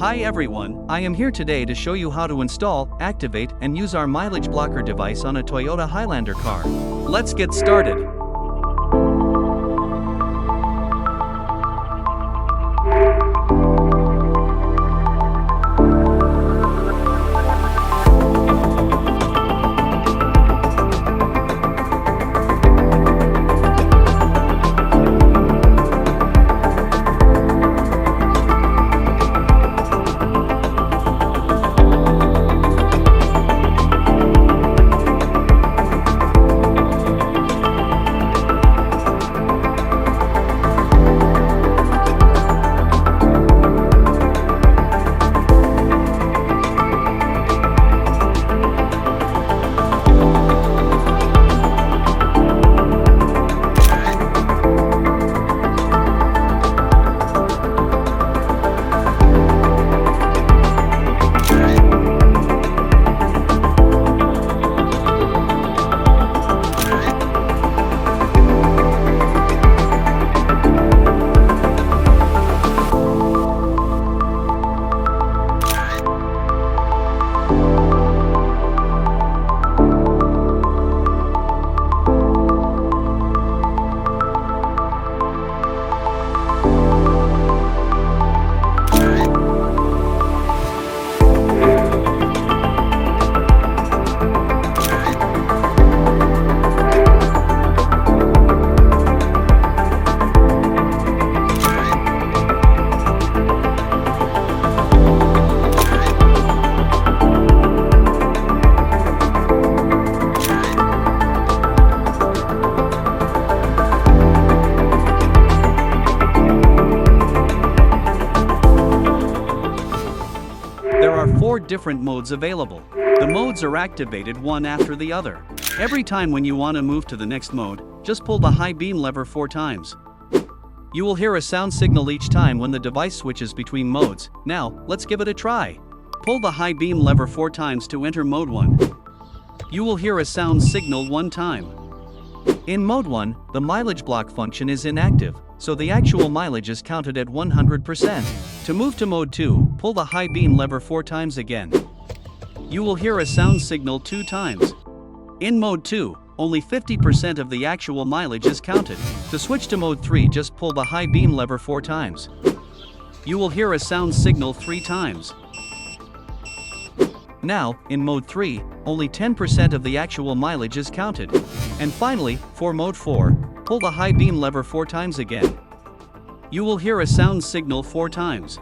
Hi everyone, I am here today to show you how to install, activate, and use our mileage blocker device on a Toyota Highlander car. Let's get started. There are 4 different modes available. The modes are activated one after the other. Every time when you want to move to the next mode, just pull the high beam lever 4 times. You will hear a sound signal each time when the device switches between modes. Now, let's give it a try. Pull the high beam lever 4 times to enter mode 1. You will hear a sound signal 1 time. In mode 1, the mileage block function is inactive, so the actual mileage is counted at 100%. To move to mode 2, pull the high beam lever 4 times again. You will hear a sound signal 2 times. In mode 2, only 50% of the actual mileage is counted. To switch to mode 3, just pull the high beam lever 4 times. You will hear a sound signal 3 times. Now, in mode 3, only 10% of the actual mileage is counted. And finally, for mode 4, pull the high beam lever 4 times again. You will hear a sound signal 4 times.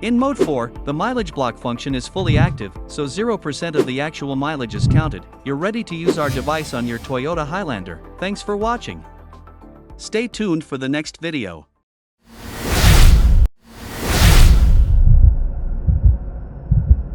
In mode 4, the mileage block function is fully active, so 0% of the actual mileage is counted. You're ready to use our device on your Toyota Highlander. Thanks for watching. Stay tuned for the next video.